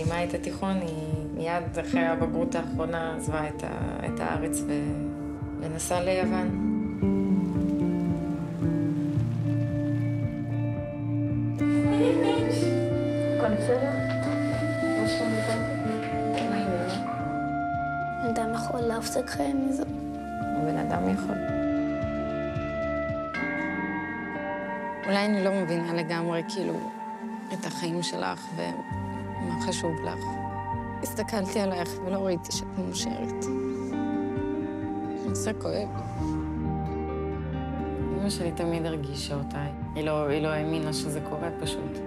סיימה את התיכון, היא מיד אחרי הבגרות האחרונה עזבה את הארץ ונסעה ליוון. הכל בסדר? מה שלום איתה? מה היא נראה? אדם יכול להפסיק חיים מזה. בן אדם יכול. אולי אני לא מבינה לגמרי, כאילו, את החיים שלך ומה חשוב לך. הסתכלתי עלייך ולא ראיתי שאת מאושרת. זה כואב. אמא שלי תמיד הרגישה אותה. היא לא האמינה שזה קורה פשוט.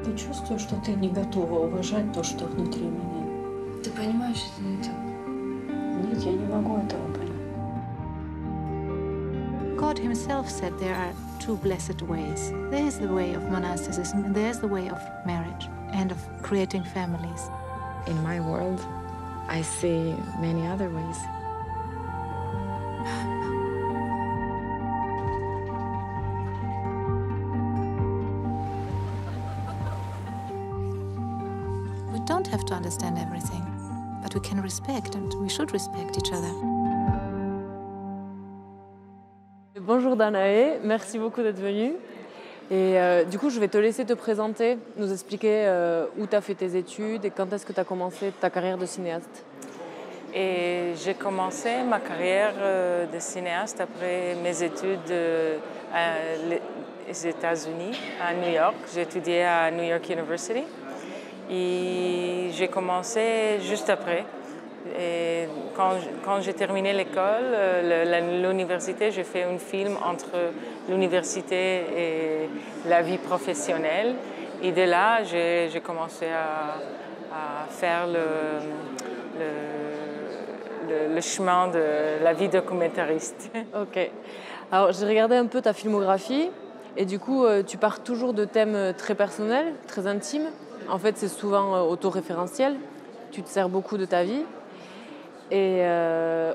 Ты чувствуешь, что ты не готова уважать то, что внутри меня? Ты понимаешь это? Нет, я не могу этого понять. God himself said there are two blessed ways. There is the way of monasticism and there is the way of marriage and of creating families. In my world, I see many other ways. We don't have to understand everything, but we can respect and we should respect each other. Bonjour Danae, merci beaucoup d'être venue. Et du coup, je vais te laisser te présenter, nous expliquer où tu as fait tes études et quand est-ce que tu as commencé ta carrière de cinéaste. Et j'ai commencé ma carrière de cinéaste après mes études aux États-Unis, à New York. J'ai étudié à New York University et j'ai commencé juste après. Et quand j'ai terminé l'école, l'université, j'ai fait un film entre l'université et la vie professionnelle. Et de là, j'ai commencé à faire le chemin de la vie documentariste. Ok. Alors, j'ai regardé un peu ta filmographie et du coup, tu pars toujours de thèmes très personnels, très intimes. En fait, c'est souvent autoréférentiel. Tu te sers beaucoup de ta vie. Et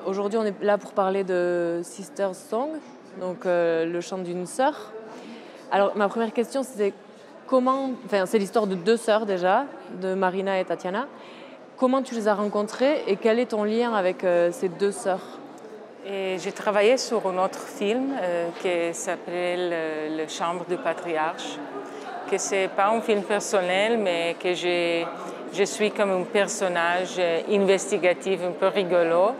aujourd'hui, on est là pour parler de Sister's Song, donc le chant d'une sœur. Alors, ma première question, c'est c'est l'histoire de deux sœurs déjà, de Marina et Tatiana. Comment tu les as rencontrées et quel est ton lien avec ces deux sœurs? Et j'ai travaillé sur un autre film qui s'appelle Le Chambre du Patriarche, que c'est pas un film personnel, mais que je suis comme un personnage investigatif un peu rigolo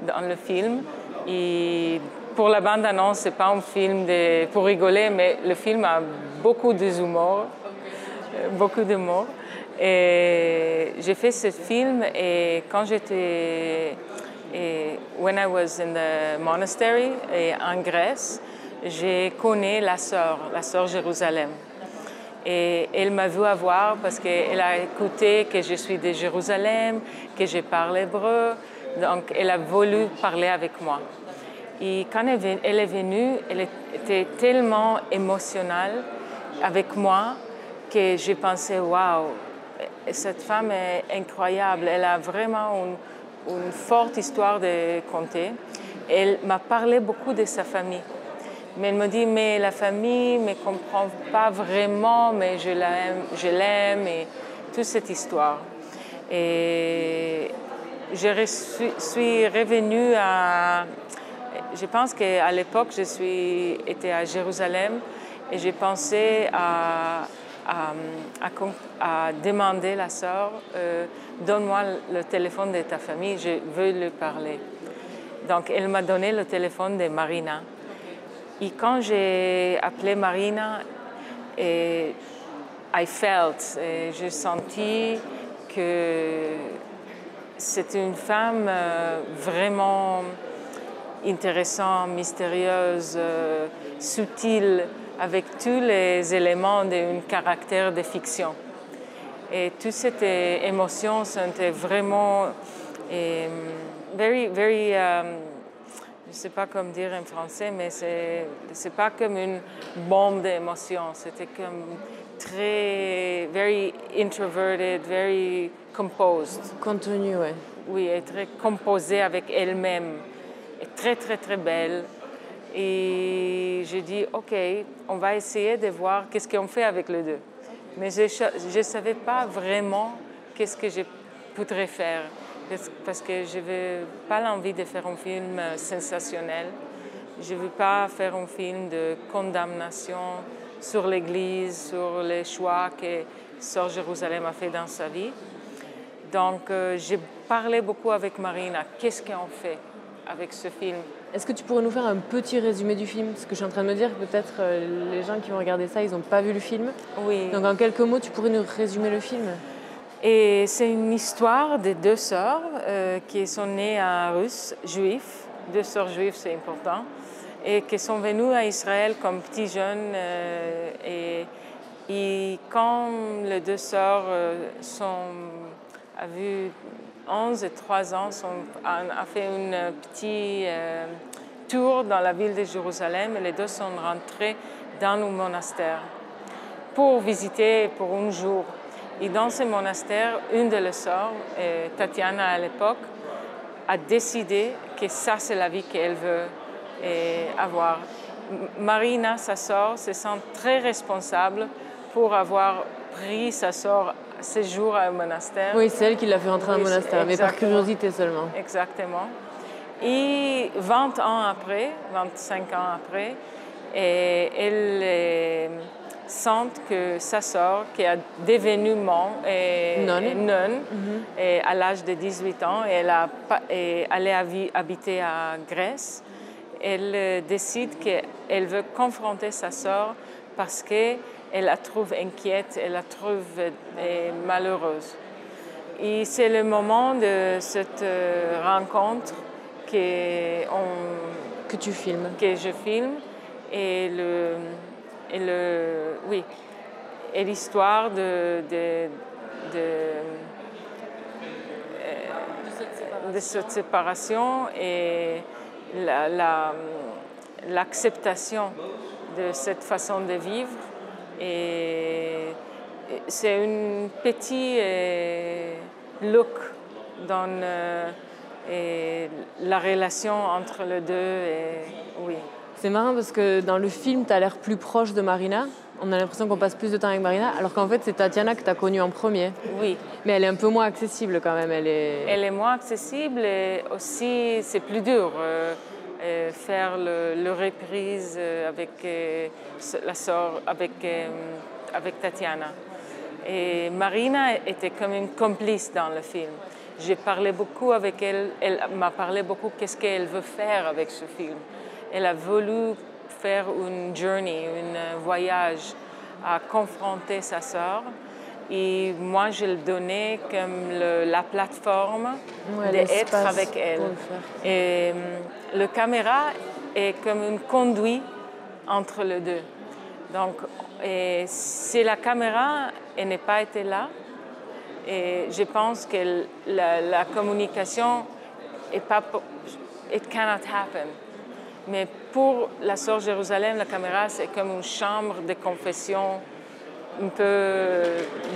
dans le film. Et pour la bande-annonce, c'est pas un film pour rigoler, mais le film a beaucoup d'humour, beaucoup d'humour. Et j'ai fait ce film et quand when I was in the monastery en Grèce, j'ai connu la sœur Jérusalem. Et elle m'a vu avoir parce qu'elle a écouté que je suis de Jérusalem, que je parle hébreu, donc elle a voulu parler avec moi. Et quand elle est venue, elle était tellement émotionnelle avec moi que j'ai pensé, waouh, cette femme est incroyable, elle a vraiment une forte histoire de conter. Elle m'a parlé beaucoup de sa famille. Mais elle me dit, mais la famille ne me comprend pas vraiment, mais je l'aime et toute cette histoire. Et je suis revenue je pense qu'à l'époque, j'étais à Jérusalem et j'ai pensé à demander à la sœur, donne-moi le téléphone de ta famille, je veux lui parler. Donc elle m'a donné le téléphone de Marina. Et quand j'ai appelé Marina, j'ai senti que c'est une femme vraiment intéressante, mystérieuse, subtile, avec tous les éléments d'un caractère de fiction. Et toute cette émotion, c'était vraiment very je ne sais pas comment dire en français, mais c'est pas comme une bombe d'émotions. C'était comme very introverted, very composed. Contenu, ouais. Oui, elle est très composée avec elle-même. Elle est très, très, très belle. Et j'ai dit, OK, on va essayer de voir qu'est-ce qu'on fait avec les deux. Mais je ne savais pas vraiment qu'est-ce que je pourrais faire. Parce que je n'ai pas l'envie de faire un film sensationnel. Je ne veux pas faire un film de condamnation sur l'Église, sur les choix que Sœur Jérusalem a fait dans sa vie. Donc, j'ai parlé beaucoup avec Marina. Qu'est-ce qu'on fait avec ce film? Est-ce que tu pourrais nous faire un petit résumé du film? Parce que je suis en train de me dire que peut-être les gens qui vont regarder ça, ils n'ont pas vu le film. Oui. Donc en quelques mots, tu pourrais nous résumer le film? Et c'est une histoire de deux sœurs qui sont nées à Russe, juifs. Deux sœurs juives, c'est important. Et qui sont venues à Israël comme petits jeunes. Et quand les deux sœurs avaient 11 et 3 ans, a fait un petit tour dans la ville de Jérusalem et les deux sont rentrées dans le monastère pour visiter pour un jour. Et dans ce monastère, une de leurs sœurs, Tatiana à l'époque, a décidé que ça, c'est la vie qu'elle veut avoir. Marina, sa sœur, se sent très responsable pour avoir pris sa sœur séjour au monastère. Oui, c'est elle qui l'a fait rentrer dans le monastère, mais par curiosité seulement. Exactement. Et 20 ans après, 25 ans après, elle sent que sa sœur, qui est devenue nonne à l'âge de 18 ans, et elle est habitée à Grèce, elle décide qu'elle veut confronter sa sœur parce qu'elle la trouve inquiète, elle la trouve malheureuse. Et c'est le moment de cette rencontre que tu filmes. Que je filme. Et l'histoire de cette séparation et l'acceptation de cette façon de vivre. Et c'est un petit look dans la relation entre les deux. Oui. C'est marrant parce que dans le film, tu as l'air plus proche de Marina. On a l'impression qu'on passe plus de temps avec Marina, alors qu'en fait, c'est Tatiana que tu as connue en premier. Oui. Mais elle est un peu moins accessible quand même. Elle est moins accessible et aussi, c'est plus dur. Faire le reprise avec la sœur, avec Tatiana. Et Marina était comme une complice dans le film. J'ai parlé beaucoup avec elle, elle m'a parlé beaucoup qu'est-ce qu'elle veut faire avec ce film. Elle a voulu faire une journey, un voyage à confronter sa sœur. Et moi, je le donnais comme la plateforme d'être avec elle. Et la caméra est comme une conduite entre les deux. Donc, si la caméra n'est pas été là, et je pense que la communication est pas, it cannot happen. Mais pour la sœur Jérusalem, la caméra, c'est comme une chambre de confession un peu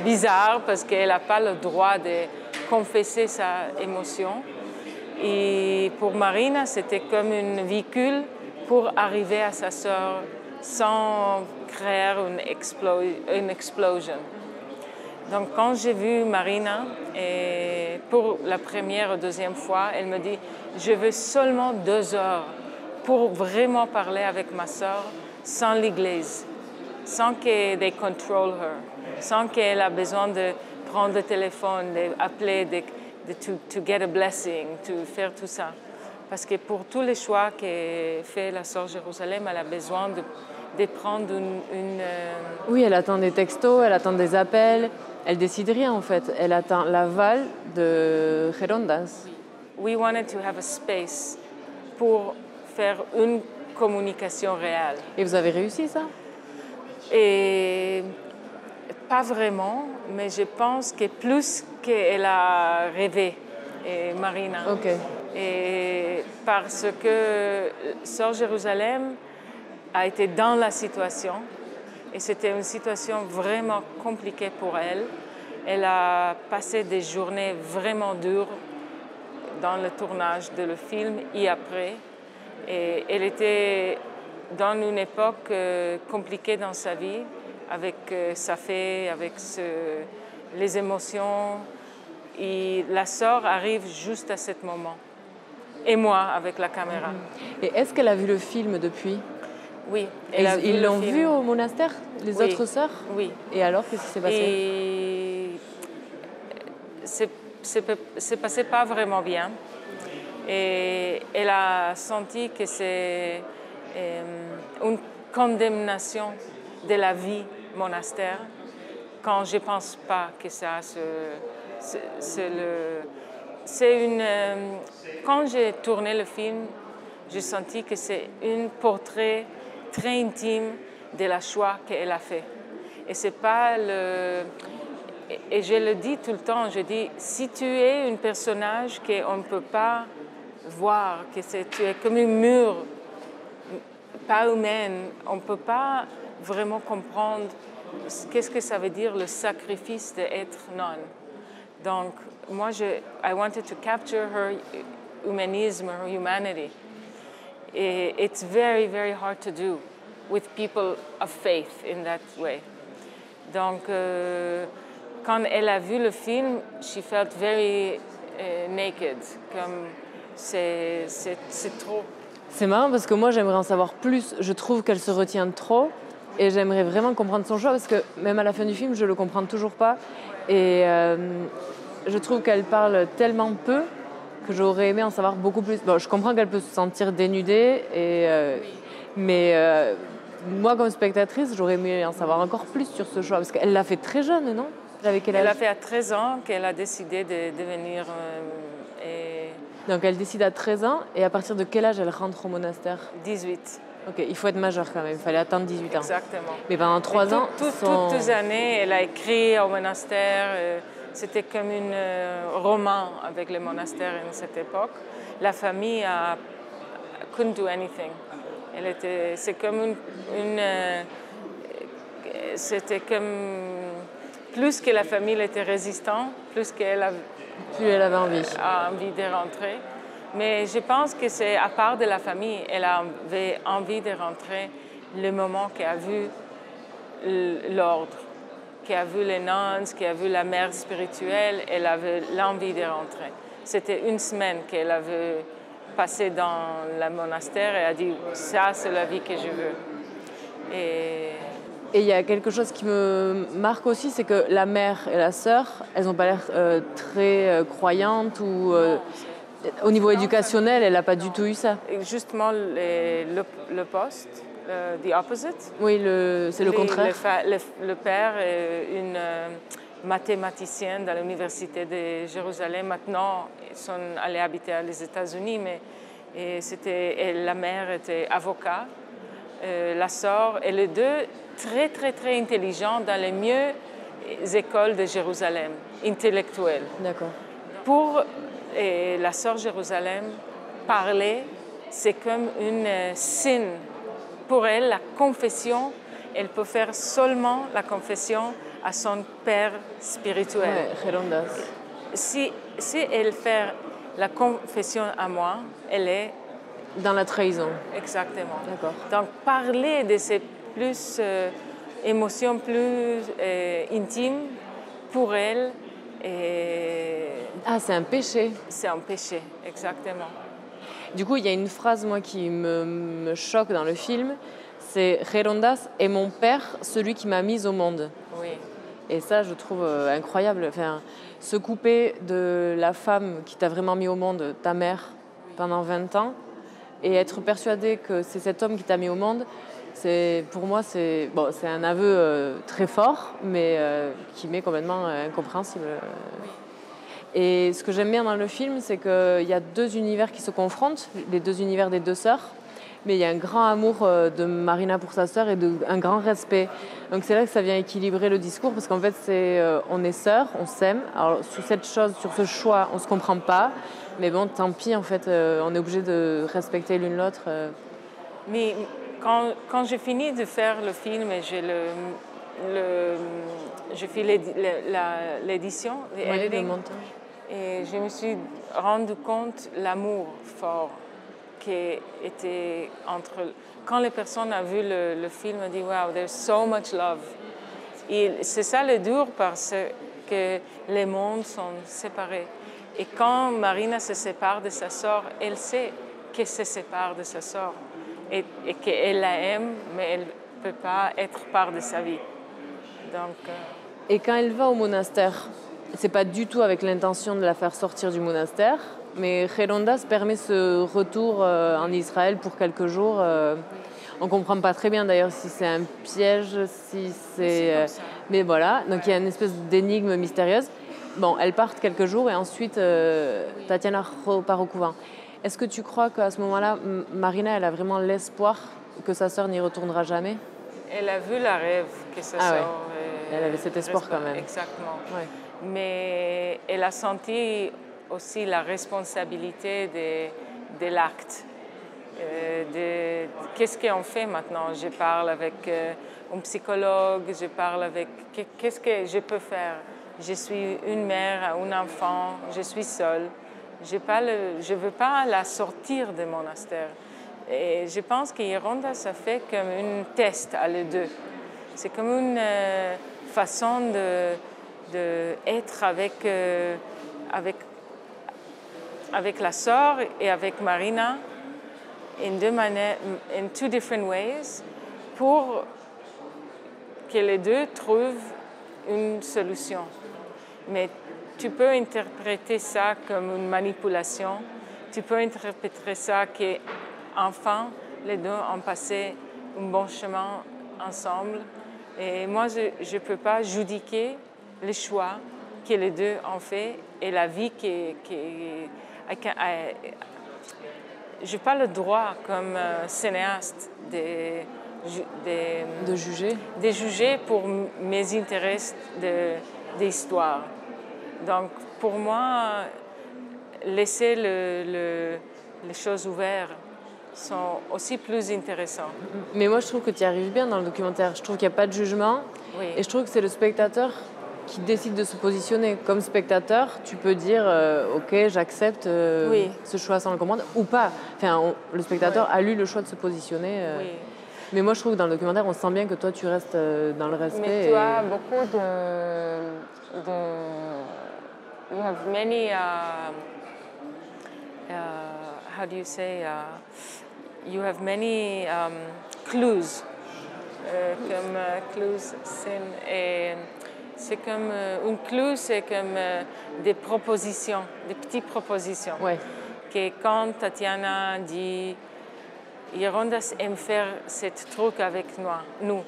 bizarre parce qu'elle n'a pas le droit de confesser sa émotion. Et pour Marina, c'était comme un véhicule pour arriver à sa sœur sans créer une explosion. Donc quand j'ai vu Marina, et pour la première ou deuxième fois, elle me dit « Je veux seulement 2 heures pour vraiment parler avec ma sœur sans l'Église, sans qu'elle contrôle her, sans qu'elle a besoin de prendre le téléphone, d'appeler, to get a blessing, de faire tout ça. » Parce que pour tous les choix que fait la sœur Jérusalem, elle a besoin de prendre une... Oui, elle attend des textos, elle attend des appels. Elle décide rien en fait. Elle attend l'aval de Gerondas. We wanted to have a space pour faire une communication réelle. Et vous avez réussi ça? Et pas vraiment, mais je pense que plus qu'elle a rêvé, Marina. Ok. Et parce que Sœur Jérusalem a été dans la situation. Et c'était une situation vraiment compliquée pour elle. Elle a passé des journées vraiment dures dans le tournage de le film et après. Et elle était dans une époque compliquée dans sa vie, avec sa fille, avec les émotions, la sœur arrive juste à ce moment. Et moi, avec la caméra. Et est-ce qu'elle a vu le film depuis? Oui. Ils l'ont vu au monastère, les Oui. autres sœurs? Oui. Et alors, qu'est-ce qui s'est passé? Et c'est passé pas vraiment bien. Et elle a senti que c'est une condamnation de la vie monastère, quand je pense pas que ça, quand j'ai tourné le film, j'ai senti que c'est un portrait très intime de la choix qu'elle a fait. Et c'est pas et je le dis tout le temps, je dis, si tu es un personnage qu'on ne peut pas voir, que tu es comme un mur, pas humaine, on ne peut pas vraiment comprendre qu'est-ce que ça veut dire le sacrifice d'être nonne. Donc, moi, I wanted to capture her humanisme, her humanity. Et it's very, very hard to do with people of faith in that way. Donc, quand elle a vu le film, she felt very naked, comme c'est trop. C'est marrant parce que moi, j'aimerais en savoir plus. Je trouve qu'elle se retient trop et j'aimerais vraiment comprendre son choix parce que même à la fin du film, je ne le comprends toujours pas. Et je trouve qu'elle parle tellement peu que j'aurais aimé en savoir beaucoup plus. Bon, je comprends qu'elle peut se sentir dénudée, mais moi, comme spectatrice, j'aurais aimé en savoir encore plus sur ce choix parce qu'elle l'a fait très jeune, non? Elle l'a fait à 13 ans qu'elle a décidé de devenir... Donc elle décide à 13 ans et à partir de quel âge elle rentre au monastère? 18. Ok, il faut être majeur quand même, il fallait attendre 18 ans. Exactement. Mais pendant 3 ans... Toutes les années, elle a écrit au monastère. C'était comme un roman avec le monastère à cette époque. La famille couldn't do anything. C'est comme c'était comme... Plus que la famille était résistante, plus elle avait envie de rentrer. Mais je pense que c'est à part de la famille, elle avait envie de rentrer le moment qu'elle a vu l'ordre, qu'elle a vu les nonnes, qu'elle a vu la mère spirituelle, elle avait l'envie de rentrer. C'était une semaine qu'elle avait passé dans le monastère et a dit « ça, c'est la vie que je veux ». Et il y a quelque chose qui me marque aussi, c'est que la mère et la sœur, elles n'ont pas l'air très croyantes ou au niveau éducationnel, elle n'a pas du tout eu ça. Justement, le poste, the opposite. Oui, c'est le contraire. Le père est une mathématicienne dans l'université de Jérusalem. Maintenant, ils sont allés habiter aux États-Unis, mais la mère était avocat. La sœur, et les deux très, très, très intelligents dans les meilleures écoles de Jérusalem, intellectuelles. D'accord. Pour la sœur Jérusalem, parler, c'est comme une signe. Pour elle, la confession, elle peut faire seulement la confession à son père spirituel. Ouais, Gerondas. Si elle fait la confession à moi, elle est dans la trahison. Exactement. D'accord. Donc, parler de ces émotions plus intimes, pour elle... Ah, c'est un péché. C'est un péché, exactement. Du coup, il y a une phrase, moi, qui me choque dans le film, c'est « Gerondas est mon père, celui qui m'a mise au monde ». Oui. Et ça, je trouve incroyable. Enfin, se couper de la femme qui t'a vraiment mis au monde, ta mère, pendant 20 ans, et être persuadé que c'est cet homme qui t'a mis au monde, pour moi, c'est un aveu très fort, mais qui m'est complètement incompréhensible. Et ce que j'aime bien dans le film, c'est qu'il y a deux univers qui se confrontent, les deux univers des deux sœurs, mais il y a un grand amour de Marina pour sa sœur et un grand respect. Donc c'est là que ça vient équilibrer le discours, parce qu'en fait, on est sœurs, on s'aime. Alors sur ce choix, on ne se comprend pas, mais bon, tant pis, en fait, on est obligé de respecter l'une l'autre. Mais quand j'ai fini de faire le film et je fais l'édition, le montage. Et je me suis rendu compte l'amour fort qui était entre... Quand les personnes ont vu le film, ont dit « Wow, there's so much love ». Et c'est ça le dur parce que les mondes sont séparés. Et quand Marina se sépare de sa sœur, elle sait qu'elle se sépare de sa sœur et qu'elle la aime, mais elle ne peut pas être part de sa vie. Donc, Et quand elle va au monastère, c'est pas du tout avec l'intention de la faire sortir du monastère, mais Gerondas permet ce retour en Israël pour quelques jours. On ne comprend pas très bien d'ailleurs si c'est un piège, si c'est... mais voilà, donc il y a une espèce d'énigme mystérieuse. Bon, elles partent quelques jours et ensuite Tatiana repart au couvent. Est-ce que tu crois qu'à ce moment-là, Marina, elle a vraiment l'espoir que sa sœur n'y retournera jamais? Elle a vu la rêve que sa sœur... Ouais. Elle avait cet espoir quand même. Exactement. Ouais. Mais elle a senti aussi la responsabilité de l'acte. Qu'est-ce qu'on fait maintenant? Je parle avec un psychologue, je parle avec... Qu'est-ce que je peux faire? Je suis une mère à un enfant, je suis seule. Je ne veux pas la sortir du monastère. Et je pense que Gerondas, ça fait comme un test à les deux. C'est comme une façon d'être avec la sœur et avec Marina in two different ways pour que les deux trouvent une solution. Mais tu peux interpréter ça comme une manipulation. Tu peux interpréter ça qu'enfin, les deux ont passé un bon chemin ensemble. Et moi, je ne peux pas judiquer les choix que les deux ont fait et la vie je n'ai pas le droit, comme cinéaste, de juger? De juger pour mes intérêts d'histoire. Donc, pour moi, laisser les choses ouvertes sont aussi plus intéressants. Mais moi, je trouve que tu y arrives bien dans le documentaire. Je trouve qu'il n'y a pas de jugement. Oui. Et je trouve que c'est le spectateur qui décide de se positionner. Comme spectateur, tu peux dire OK, j'accepte ce choix sans le comprendre ou pas. Enfin, le spectateur a lu le choix de se positionner. Oui. Mais moi, je trouve que dans le documentaire, on sent bien que toi, tu restes dans le respect. Mais tu as beaucoup you have many how do you say you have many clues comme clues c'est comme une clue, c'est comme des propositions, des petites propositions. Ouais. Que quand Tatiana dit Gerondas aime faire ce truc avec nous.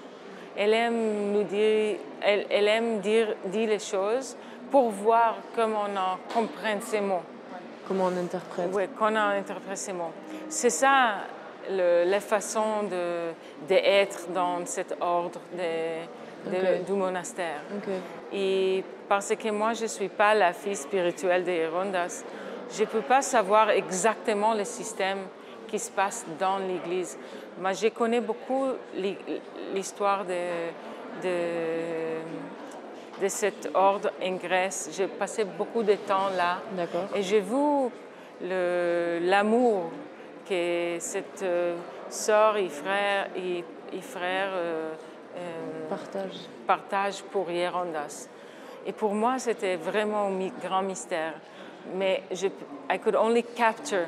Elle aime nous dire, elle aime dire les choses pour voir comment on comprend ces mots. Comment on interprète. Oui, comment on interprète ces mots. C'est ça la façon d'être dans cet ordre du monastère. Okay. Et parce que moi, je ne suis pas la fille spirituelle de Gerondas, je ne peux pas savoir exactement le système qui se passe dans l'Église. Mais je connais beaucoup l'histoire de cet ordre en Grèce. J'ai passé beaucoup de temps là. D'accord. Et j'ai vu l'amour que cette sœur et frère partagent pour Gerondas. Et pour moi, c'était vraiment un grand mystère. Mais I could only capture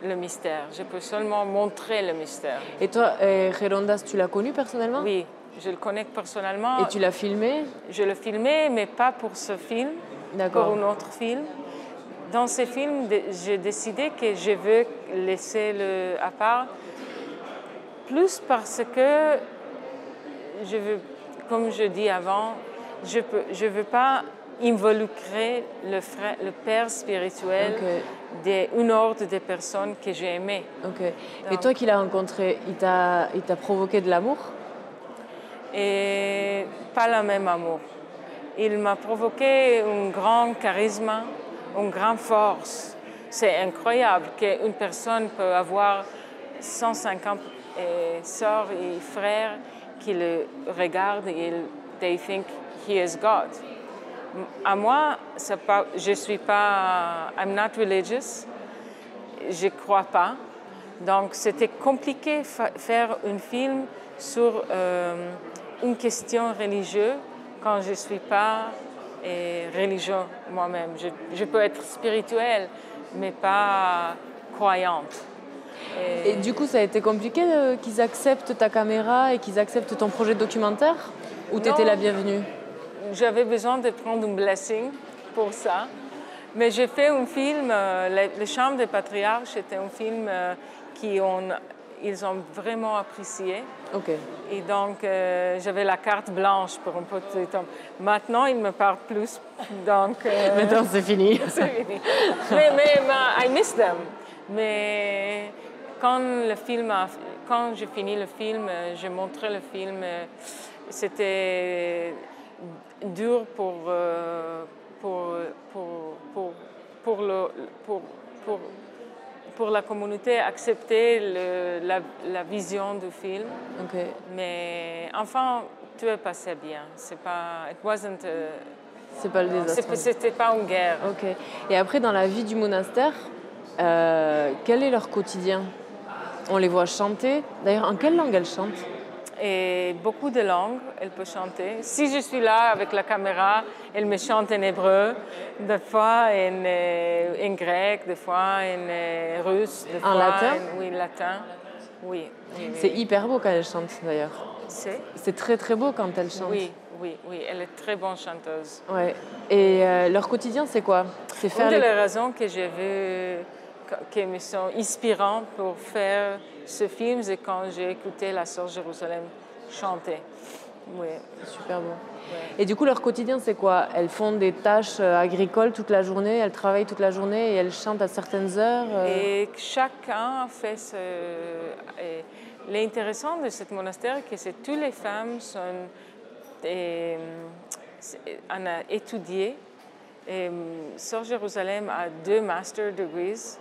le mystère. Je peux seulement montrer le mystère. Et toi, Gerondas, tu l'as connu personnellement? Oui, je le connais personnellement. Et tu l'as filmé? Je l'ai filmé, mais pas pour ce film, pour un autre film. Dans ce film, j'ai décidé que je veux laisser à part, plus parce que je veux, comme je dis avant, je veux pas involucrer le père spirituel d'une ordre de personnes que j'ai aimées. Okay. Et toi qui l'as rencontré, il t'a provoqué de l'amour? Et pas le même amour. Il m'a provoqué un grand charisme, une grande force. C'est incroyable qu'une personne peut avoir 150 sœurs et frères qui le regardent et they think he is God. À moi, je suis pas, I'm not religious, je crois pas. Donc c'était compliqué faire un film sur une question religieuse quand je suis pas et religieux moi-même. Je peux être spirituelle, mais pas croyante. Et du coup, ça a été compliqué qu'ils acceptent ta caméra et qu'ils acceptent ton projet de documentaire? Ou tu étais la bienvenue? J'avais besoin de prendre un blessing pour ça. Mais j'ai fait un film, Les Chambres des Patriarches, c'était un film ils ont vraiment apprécié. Ok. Et donc, j'avais la carte blanche pour un petit temps. Maintenant, ils me parlent plus. Donc, Maintenant, c'est fini. c'est fini. Mais I miss them. Mais quand j'ai fini le film, j'ai montré le film, c'était dur pour la communauté accepter la vision du film. Ok. Mais enfin, tout est passé bien. C'est pas pas le désastre. C'était pas une guerre. Ok. Et après, dans la vie du monastère, quel est leur quotidien? On les voit chanter. D'ailleurs, en quelle langue elles chantent? Et beaucoup de langues, elle peut chanter. Si je suis là avec la caméra, elle me chante en hébreu, des fois en grec, des fois en russe, des fois en latin. Oui, latin. Oui. C'est hyper beau quand elle chante, d'ailleurs. C'est très très beau quand elle chante. Oui, elle est très bonne chanteuse. Ouais. Et leur quotidien, c'est quoi? C'est faire une des raisons que j'ai vues qui me sont inspirantes pour faire ce film, c'est quand j'ai écouté la sœur Jérusalem chanter. Oui. Super beau. Ouais. Et du coup, leur quotidien, c'est quoi? Elles font des tâches agricoles toute la journée, elles travaillent toute la journée et elles chantent à certaines heures Et chacun fait ce... Et l'intéressant de ce monastère, c'est que toutes les femmes sont étudiées. Sœur Jérusalem a 2 master degrees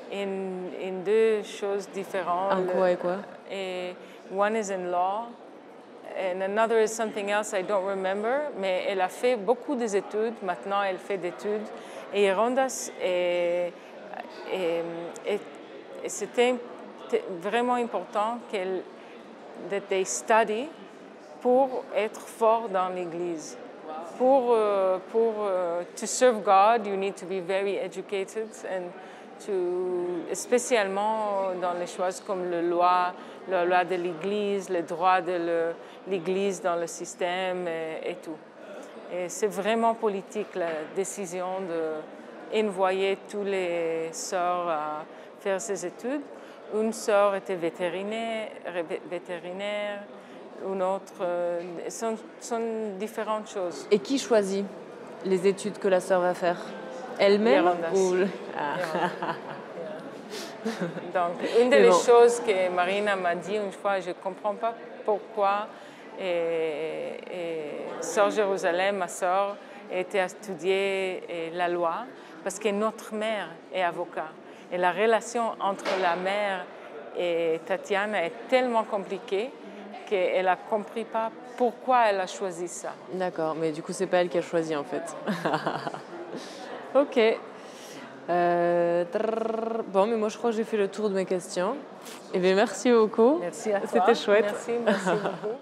in 2 choses différentes. En quoi et quoi? Et one is in law, and another is something else I don't remember. Mais elle a fait beaucoup d'études. Maintenant, elle fait d'études. Et Rondas, c'était vraiment important that they study pour être fort dans l'Église. To serve God, you need to be very educated and spécialement dans les choses comme la loi de l'Église, le droit de l'Église dans le système et tout. Et c'est vraiment politique la décision d'envoyer tous les sœurs à faire ces études. Une sœur était vétérinaire, une autre, sont différentes choses. Et qui choisit les études que la sœur va faire? Elle-même ou... Donc, une des choses que Marina m'a dit une fois, je ne comprends pas pourquoi Sœur Jérusalem, ma sœur, était à étudier la loi, parce que notre mère est avocat. Et la relation entre la mère et Tatiana est tellement compliquée qu'elle n'a compris pas pourquoi elle a choisi ça. D'accord, mais du coup, ce n'est pas elle qui a choisi en fait. Ok. Bon, mais moi je crois que j'ai fait le tour de mes questions. Et bien merci beaucoup. Merci à toi. C'était chouette. Merci beaucoup.